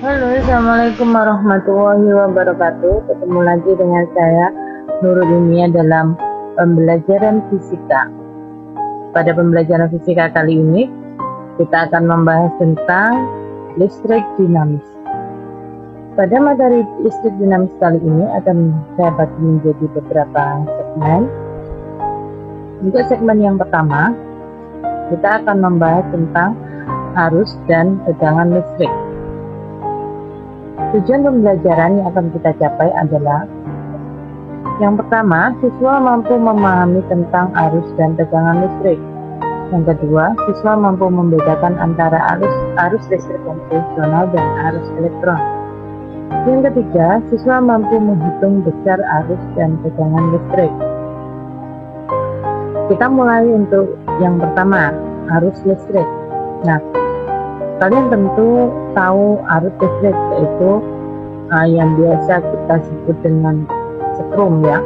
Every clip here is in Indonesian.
Halo, assalamualaikum warahmatullahi wabarakatuh. Ketemu lagi dengan saya Nurul Ilmiah dalam pembelajaran fisika. Pada pembelajaran fisika kali ini kita akan membahas tentang listrik dinamis. Pada materi listrik dinamis kali ini akan saya bagi menjadi beberapa segmen. Untuk segmen yang pertama, kita akan membahas tentang arus dan tegangan listrik. Tujuan pembelajaran yang akan kita capai adalah: yang pertama, siswa mampu memahami tentang arus dan tegangan listrik. Yang kedua, siswa mampu membedakan antara arus listrik konvensional dan arus elektron. Yang ketiga, siswa mampu menghitung besar arus dan tegangan listrik. Kita mulai untuk yang pertama, arus listrik. Nah, kalian tentu tahu arus listrik, yaitu yang biasa kita sebut dengan setrum ya.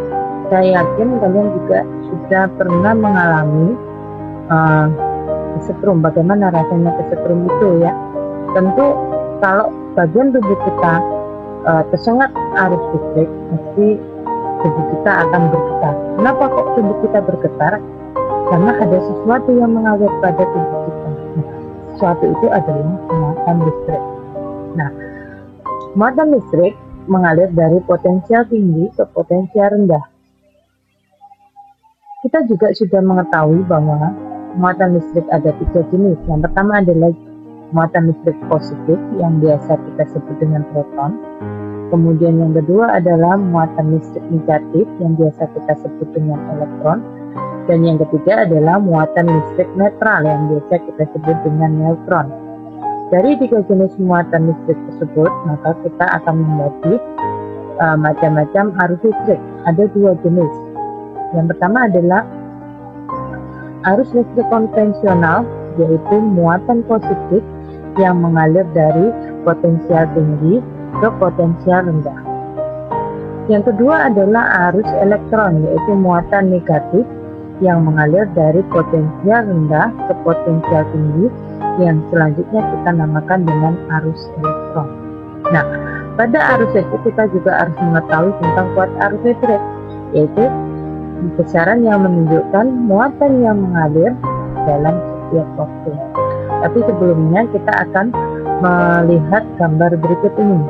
Saya yakin kalian juga sudah pernah mengalami kesetrum. Bagaimana rasanya kesetrum itu ya? Tentu kalau bagian tubuh kita tersengat arus listrik, mesti tubuh kita akan bergetar. Kenapa kok tubuh kita bergetar? Karena ada sesuatu yang mengalir pada tubuh kita. Sesuatu itu adalah muatan listrik. Nah, muatan listrik mengalir dari potensial tinggi ke potensial rendah. Kita juga sudah mengetahui bahwa muatan listrik ada 3 jenis. Yang pertama adalah muatan listrik positif yang biasa kita sebut dengan proton. Kemudian yang kedua adalah muatan listrik negatif yang biasa kita sebut dengan elektron. Dan yang ketiga adalah muatan listrik netral yang biasa kita sebut dengan neutron. Dari 3 jenis muatan listrik tersebut, maka kita akan membagi macam-macam arus listrik. Ada 2 jenis. Yang pertama adalah arus listrik konvensional, yaitu muatan positif yang mengalir dari potensial tinggi ke potensial rendah. Yang kedua adalah arus elektron, yaitu muatan negatif yang mengalir dari potensial rendah ke potensial tinggi, yang selanjutnya kita namakan dengan arus elektron. Nah, pada arus listrik kita juga harus mengetahui tentang kuat arus listrik, yaitu besaran yang menunjukkan muatan yang mengalir dalam setiap waktu. Tapi sebelumnya kita akan melihat gambar berikut ini.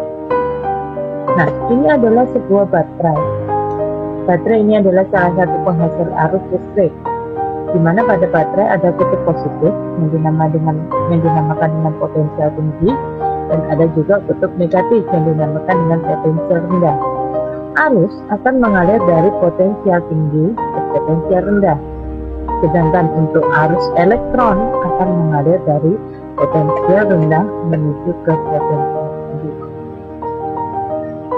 Nah, ini adalah sebuah baterai. Baterai ini adalah salah satu penghasil arus listrik, di mana pada baterai ada kutub positif yang dinamakan dengan potensial tinggi, dan ada juga kutub negatif yang dinamakan dengan potensial rendah. Arus akan mengalir dari potensial tinggi ke potensial rendah, sedangkan untuk arus elektron akan mengalir dari potensial rendah menuju ke potensial tinggi.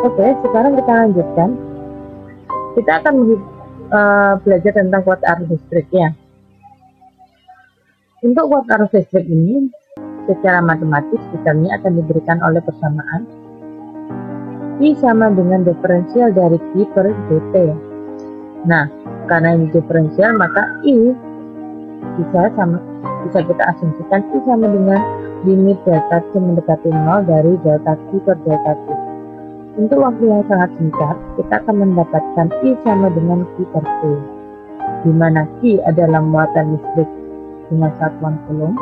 Oke, sekarang kita lanjutkan. Kita akan belajar tentang kuat arus listrik ya. Untuk kuat arus listrik ini secara matematis misalnya akan diberikan oleh persamaan I sama dengan diferensial dari Q per dt. Nah, karena ini diferensial maka I bisa kita asumsikan I sama dengan limit delta Q mendekati 0 dari delta Q per delta T. Untuk waktu yang sangat singkat, kita akan mendapatkan I sama dengan Q per T, di mana Q adalah muatan listrik dengan satuan coulomb,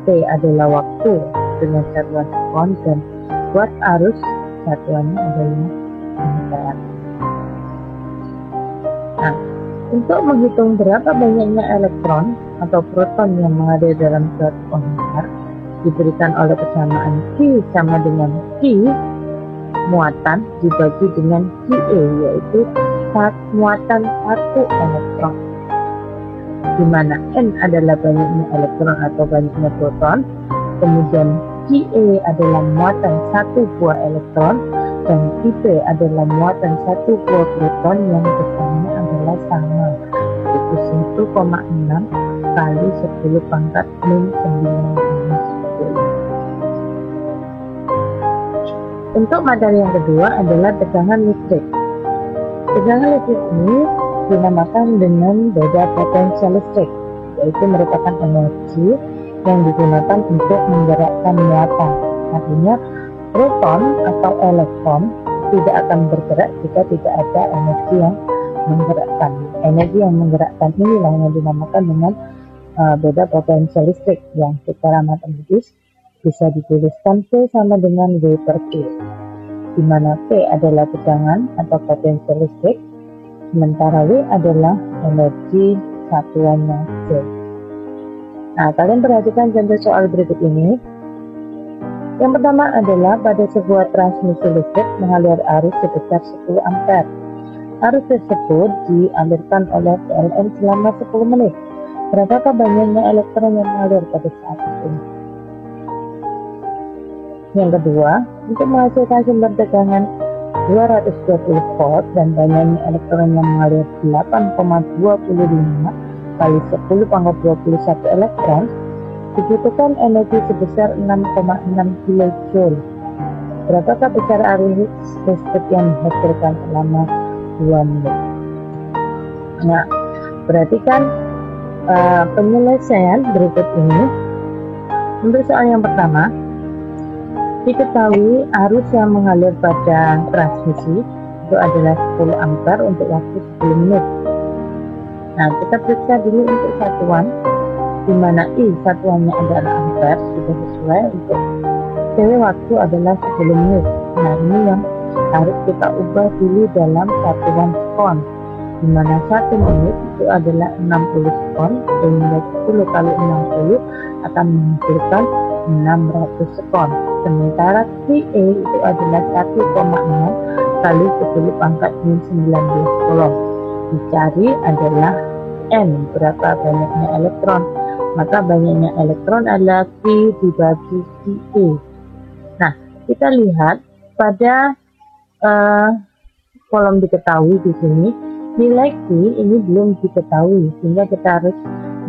T adalah waktu dengan satuan sekon, dan kuat arus satuannya adalah ampere. Nah, untuk menghitung berapa banyaknya elektron atau proton yang mengalir dalam suatu penghantar, diberikan oleh persamaan Q sama dengan Q muatan dibagi dengan QE, yaitu muatan 1 elektron, di mana N adalah banyaknya elektron atau banyaknya proton, kemudian QE adalah muatan 1 buah elektron, dan QP adalah muatan 1 buah proton yang besarnya adalah sama, yaitu 1,6 kali 10 pangkat min 9 minus 10. Untuk materi yang kedua adalah tegangan listrik. Tegangan listrik ini dinamakan dengan beda potensial listrik, yaitu merupakan energi yang digunakan untuk menggerakkan muatan. Artinya proton atau elektron tidak akan bergerak jika tidak ada energi yang menggerakkan. Energi yang menggerakkan inilah yang dinamakan dengan beda potensial listrik, yang secara matematis bisa dituliskan P sama dengan W per T, di mana P adalah tegangan atau potensial listrik, sementara W adalah energi satuannya J. Nah, kalian perhatikan contoh soal berikut ini. Yang pertama adalah pada sebuah transmisi listrik mengalir arus sebesar 10 ampere. Arus tersebut dialirkan oleh PLN selama 10 menit. Berapakah banyaknya elektron yang mengalir pada saat itu? Yang kedua, untuk menghasilkan sumber tegangan 220 volt dan banyaknya elektron yang mengalir 8,25 kali 10 pangkat 21 elektron, dibutuhkan energi sebesar 6,6 kJ. Berapakah besar arus listrik yang dihasilkan selama 2 menit? Nah, perhatikan penyelesaian berikut ini. Untuk soal yang pertama, diketahui arus yang mengalir pada transmisi itu adalah 10 ampere untuk waktu 10 menit. Nah, kita periksa dulu untuk satuan, di mana I satuannya adalah ampere, sudah sesuai. Untuk PW waktu adalah 10 menit. Nah, ini yang harus kita ubah dulu dalam satuan sekon, di mana 1 menit itu adalah 60 sekon, sehingga 10 kali 60 akan menghasilkan 600 sekon. Sementara QE itu adalah 1,6 kali 10 pangkat 19 kolom. Dicari adalah N, berapa banyaknya elektron. Maka banyaknya elektron adalah Q dibagi QE. Nah, kita lihat pada kolom diketahui di sini, nilai Q ini belum diketahui, sehingga kita harus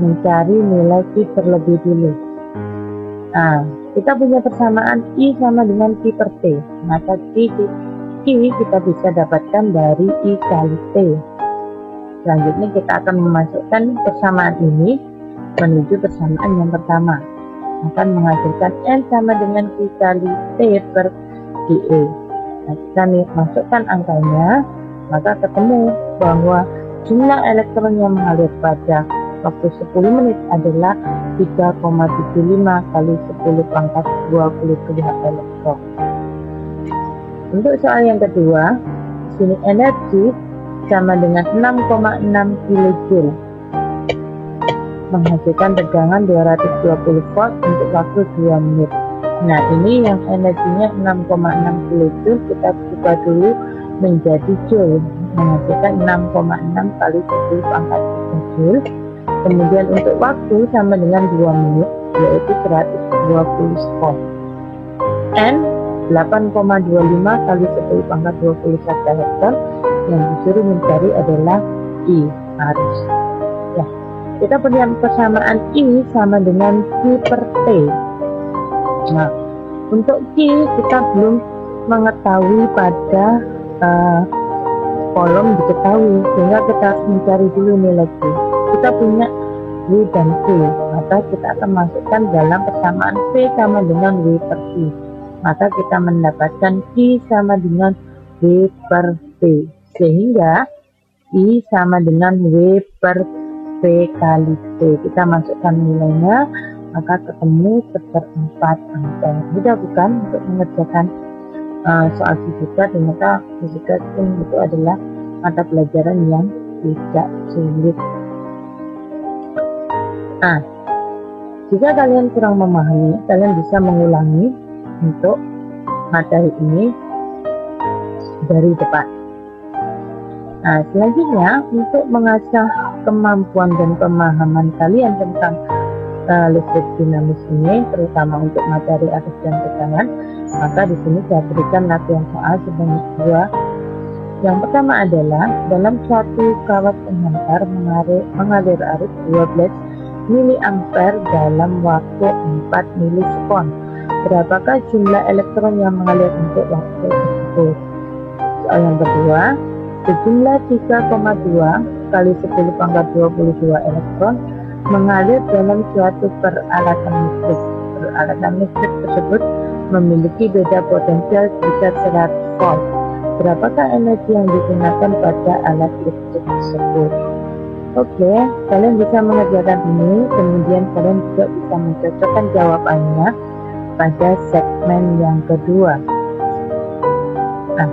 mencari nilai Q terlebih dulu. Nah, kita punya persamaan I sama dengan Q per T, maka Q kita bisa dapatkan dari I kali T. Selanjutnya kita akan memasukkan persamaan ini menuju persamaan yang pertama, akan menghasilkan N sama dengan Q kali T per QE. Nah, kita masukkan angkanya, maka ketemu bahwa jumlah elektron yang mengalir pada waktu 10 menit adalah 3,75 kali 10 pangkat 22 elektron. Untuk soal yang kedua, sini energi sama dengan 6,6 kJ, menghasilkan tegangan 220 volt untuk waktu 2 menit. Nah, ini yang energinya 6,6 kJ, kita ubah dulu menjadi joule, menghasilkan 6,6 kali 10 pangkat 3 joule. Kemudian untuk waktu sama dengan 2 menit, yaitu 120 sekon. N 8,25 kali 10 pangkat 21 elektron. Yang disuruh mencari adalah I, arus. Ya, kita punya persamaan I sama dengan Q per T. Nah, untuk Q kita belum mengetahui pada kolom diketahui, sehingga kita harus mencari dulu nilai Q. Kita punya W dan Q, maka kita akan masukkan dalam persamaan P sama dengan W per Q. Maka kita mendapatkan Q sama dengan W per P, sehingga I sama dengan W per P kali T. Kita masukkan nilainya, maka ketemu seperempat ampere. Mudah bukan untuk mengerjakan soal fisika? Ternyata fisika itu adalah mata pelajaran yang tidak sulit. Nah, jika kalian kurang memahami, kalian bisa mengulangi untuk materi ini dari depan. Nah, selanjutnya untuk mengasah kemampuan dan pemahaman kalian tentang listrik dinamis ini, terutama untuk materi arus dan tegangan, maka di sini saya berikan latihan soal sebanyak 2. Yang pertama adalah dalam suatu kawat penghantar mengalir arus 12 miliampere dalam waktu 4 milisekon. Berapakah jumlah elektron yang mengalir untuk waktu tersebut? Soal yang kedua, sejumlah 3,2 kali 10 pangkat 22 elektron mengalir dalam suatu peralatan listrik. Peralatan listrik tersebut memiliki beda potensial sekitar 100 volt. Berapakah energi yang digunakan pada alat listrik tersebut? Oke, kalian bisa mengerjakan ini, kemudian kalian juga bisa mencocokkan jawabannya pada segmen yang kedua. Nah,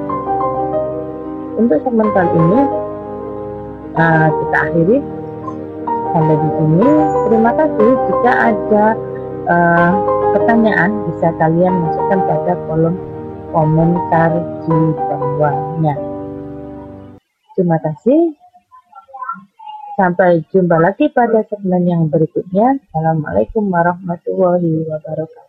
untuk segmen kali ini kita akhiri sampai di sini. Terima kasih. Jika ada pertanyaan, bisa kalian masukkan pada kolom komentar di bawahnya. Terima kasih. Sampai jumpa lagi pada segmen yang berikutnya. Assalamualaikum warahmatullahi wabarakatuh.